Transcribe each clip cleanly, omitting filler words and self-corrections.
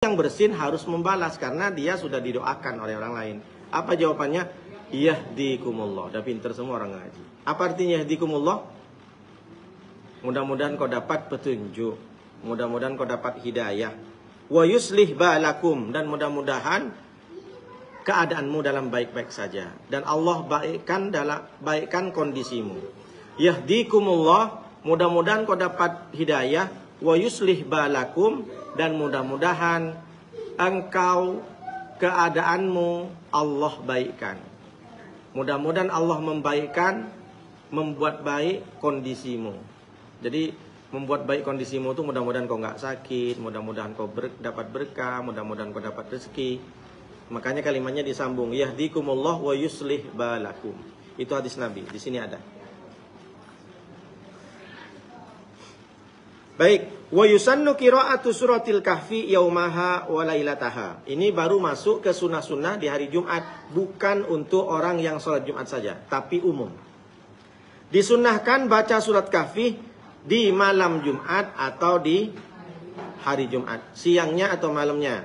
Yang bersin harus membalas karena dia sudah didoakan oleh orang lain. Apa jawabannya? Yahdikumullah. Udah pinter semua orang ngaji. Apa artinya yahdikumullah? Mudah-mudahan kau dapat petunjuk. Mudah-mudahan kau dapat hidayah. Wa yuslih balakum. Dan mudah-mudahan keadaanmu dalam baik-baik saja. Dan Allah baikkan kondisimu. Yahdikumullah. Mudah-mudahan kau dapat hidayah. Wa yuslih balakum. Dan mudah-mudahan engkau keadaanmu Allah baikkan. Mudah-mudahan Allah membaikkan, membuat baik kondisimu. Jadi membuat baik kondisimu itu mudah-mudahan kau nggak sakit, mudah-mudahan kau dapat berkah, mudah-mudahan kau dapat rezeki. Makanya kalimatnya disambung, yahdikumullah wa yuslih balakum. Itu hadis Nabi, di sini ada. Baik, wa yusannu qira'atu suratil kahfi yaumaha wa lailataha. Ini baru masuk ke sunnah-sunnah di hari Jumat, bukan untuk orang yang sholat Jumat saja, tapi umum. Disunnahkan baca surat kahfi di malam Jumat atau di hari Jumat, siangnya atau malamnya.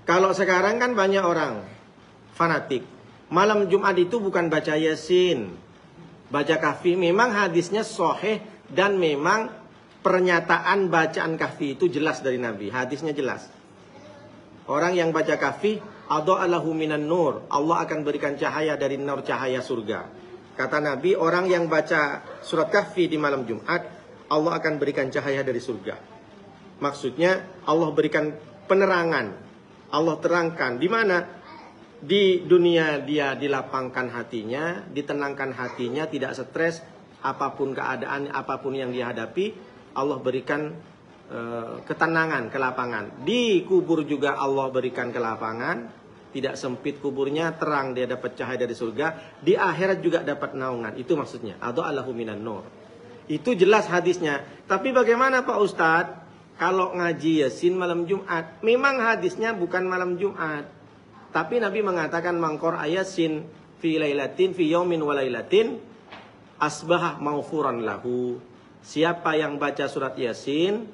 Kalau sekarang kan banyak orang fanatik. Malam Jumat itu bukan baca Yasin, baca kahfi. Memang hadisnya sahih. Dan memang pernyataan bacaan kahfi itu jelas dari Nabi. Hadisnya jelas. Orang yang baca kahfi, adha'alahu minan nur. Allah akan berikan cahaya dari nur cahaya surga. Kata Nabi, orang yang baca surat kahfi di malam Jumat, Allah akan berikan cahaya dari surga. Maksudnya Allah berikan penerangan. Allah terangkan. Di mana? Di dunia dia dilapangkan hatinya, ditenangkan hatinya, tidak stres. Apapun keadaan, apapun yang dihadapi, Allah berikan ketenangan, kelapangan. Di kubur juga Allah berikan kelapangan. Tidak sempit kuburnya, terang, dia dapat cahaya dari surga. Di akhirat juga dapat naungan. Itu maksudnya. Adha'alahu minan nur. Itu jelas hadisnya. Tapi bagaimana Pak Ustadz? Kalau ngaji Yasin malam Jumat. Memang hadisnya bukan malam Jumat. Tapi Nabi mengatakan mangkor ayasin fi lailatin fi yaumin wa lailatin asbah maufuran lahu. Siapa yang baca surat Yasin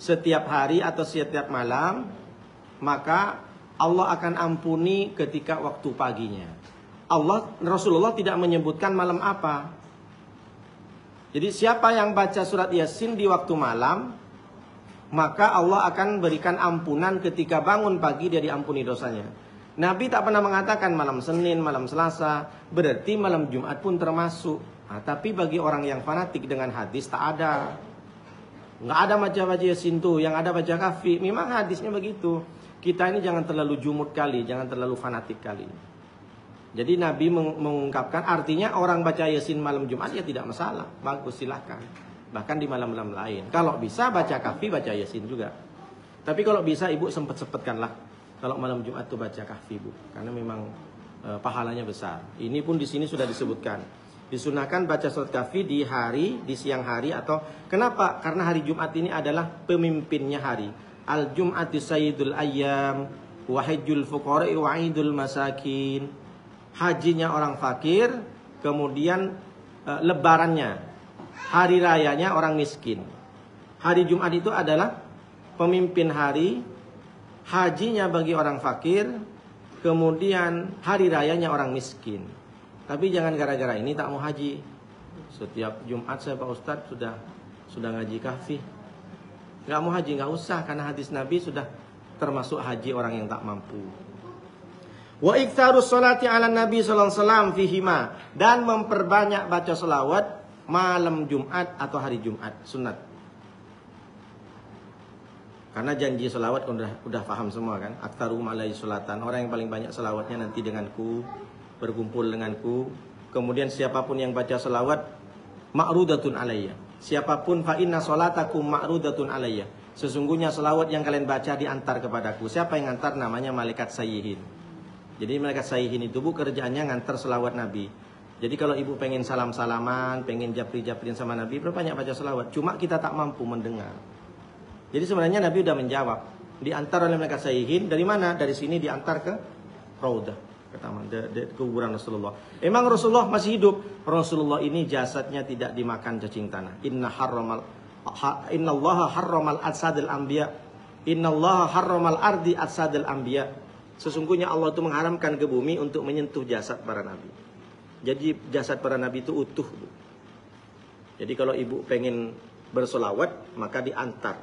setiap hari atau setiap malam, maka Allah akan ampuni ketika waktu paginya. Rasulullah tidak menyebutkan malam apa. Jadi siapa yang baca surat Yasin di waktu malam, maka Allah akan berikan ampunan ketika bangun pagi, dia diampuni dosanya. Nabi tak pernah mengatakan malam Senin, malam Selasa, berarti malam Jumat pun termasuk. Nah, tapi bagi orang yang fanatik dengan hadis tak ada. Nggak ada baca Yasin tuh, yang ada baca kahfi. Memang hadisnya begitu. Kita ini jangan terlalu jumud kali, jangan terlalu fanatik kali. Jadi Nabi mengungkapkan artinya orang baca Yasin malam Jumat ya tidak masalah. Bagus, silahkan. Bahkan di malam-malam lain. Kalau bisa baca kahfi, baca Yasin juga. Tapi kalau bisa ibu sempet-sempetkanlah. Kalau malam Jumat itu baca kahfi, Bu. Karena memang pahalanya besar. Ini pun di sini sudah disebutkan. Disunahkan baca surat kahfi di siang hari atau kenapa? Karena hari Jumat ini adalah pemimpinnya hari. Al-Jum'atu sayyidul ayyam wa hajjul fuqara'i wa 'idul masakin. Hajinya orang fakir, kemudian lebarannya, hari rayanya orang miskin. Hari Jumat itu adalah pemimpin hari, hajinya bagi orang fakir, kemudian hari rayanya orang miskin. Tapi jangan gara-gara ini tak mau haji. Setiap Jumat saya Pak Ustadz sudah ngaji kahfi. Nggak mau haji, nggak usah, karena hadis Nabi sudah termasuk haji orang yang tak mampu. Wa iktsarus sholati ala Nabi sallallahu alaihi wasallam fihima, dan memperbanyak baca selawat malam Jumat atau hari Jumat, sunat. Karena janji selawat udah paham semua kan. Aktsarum alaihi sholatan, orang yang paling banyak selawatnya nanti denganku, berkumpul denganku. Kemudian siapapun yang baca selawat ma'rudatun alayya. Siapapun fa inna sholatakum ma'rudatun alayya. Sesungguhnya selawat yang kalian baca diantar kepadaku. Siapa yang ngantar? Namanya malaikat sayyihin. Jadi malaikat sayyihin itu Bu kerjaannya ngantar selawat Nabi. Jadi kalau ibu pengen salam-salaman, pengen japri-japrin sama Nabi, banyak baca selawat. Cuma kita tak mampu mendengar. Jadi sebenarnya Nabi udah menjawab. Diantar oleh malaikat sayyihin. Dari mana? Dari sini diantar ke Raudah, ke taman, ke kuburan Rasulullah. Emang Rasulullah masih hidup? Rasulullah ini jasadnya tidak dimakan cacing tanah. Inna harramal Innallaha harramal ajsadal anbiya. Innallaha harramal ardi ajsadal anbiya. Sesungguhnya Allah itu mengharamkan ke bumi untuk menyentuh jasad para nabi. Jadi jasad para nabi itu utuh, Bu. Jadi kalau ibu pengen bersolawat, maka diantar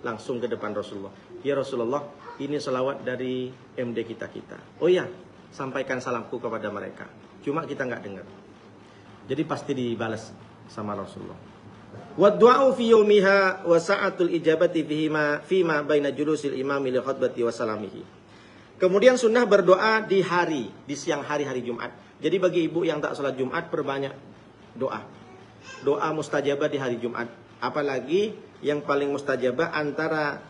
langsung ke depan Rasulullah. Ya Rasulullah, ini solawat dari MD kita. Oh ya, sampaikan salamku kepada mereka. Cuma kita nggak dengar. Jadi pasti dibalas sama Rasulullah. Wa du'a'u fi yaumiha wa sa'atul ijabati fima baina julusil imami li khutbati wa salamihi. Kemudian sunnah berdoa di siang hari Jumat. Jadi bagi ibu yang tak sholat Jumat, perbanyak doa. Doa mustajabah di hari Jumat. Apalagi yang paling mustajabah antara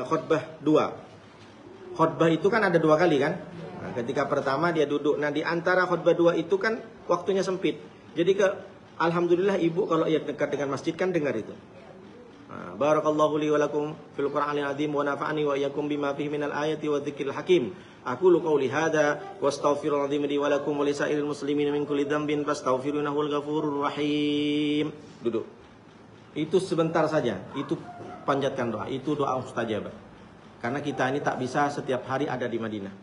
khutbah 2. Khutbah itu kan ada 2 kali kan? Nah, ketika pertama dia duduk. Nah, di antara khutbah 2 itu kan waktunya sempit. Jadi alhamdulillah ibu kalau ia dekat dengan masjid kan dengar itu. Barakallahu li wa lakum fil Qur'anil azim wa nafa'ani wa iyyakum bima fihi minal ayati wa dzikril hakim. Aqulu qouli hadza wastaghfirul azim li wa lakum wa lisairil muslimin min kulli dzambin fastaghfiruhu wal ghafurur rahim. Duduk. Itu sebentar saja. Itu panjatkan doa. Itu doa mustajabah. Karena kita ini tak bisa setiap hari ada di Madinah.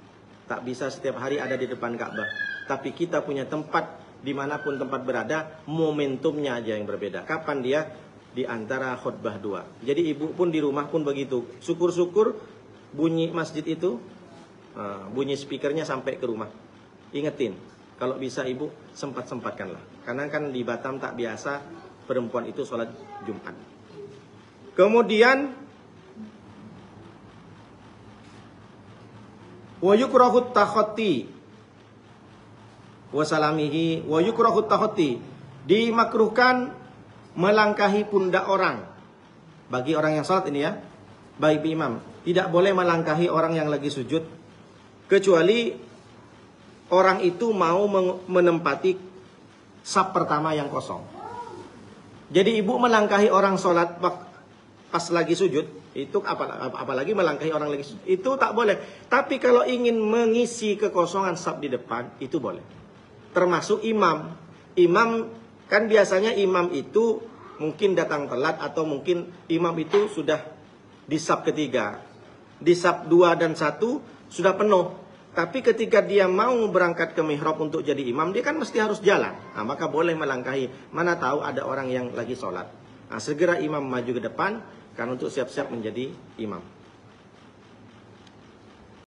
Tak bisa setiap hari ada di depan Ka'bah. Tapi kita punya tempat dimanapun tempat berada, momentumnya aja yang berbeda. Kapan dia? Di antara khutbah 2. Jadi ibu pun di rumah pun begitu. Syukur-syukur bunyi masjid itu, bunyi speakernya sampai ke rumah. Ingetin, kalau bisa ibu sempat-sempatkanlah. Karena kan di Batam tak biasa perempuan itu sholat Jumat. Kemudian wa yukrahut takhati wa salamihi wa yukrahut takhati, dimakruhkan melangkahi pundak orang. Bagi orang yang sholat ini ya, baik imam, tidak boleh melangkahi orang yang lagi sujud, kecuali orang itu mau menempati saf pertama yang kosong. Jadi ibu melangkahi orang sholat pas lagi sujud, itu apalagi melangkahi orang lagi sujud, itu tak boleh. Tapi kalau ingin mengisi kekosongan saf di depan, itu boleh. Termasuk imam. Imam kan biasanya imam itu mungkin datang telat atau mungkin imam itu sudah di saf ketiga. Di saf 2 dan 1 sudah penuh. Tapi ketika dia mau berangkat ke mihrab untuk jadi imam, dia kan mesti harus jalan. Nah, maka boleh melangkahi. Mana tahu ada orang yang lagi sholat. Nah, segera imam maju ke depan kan untuk siap-siap menjadi imam.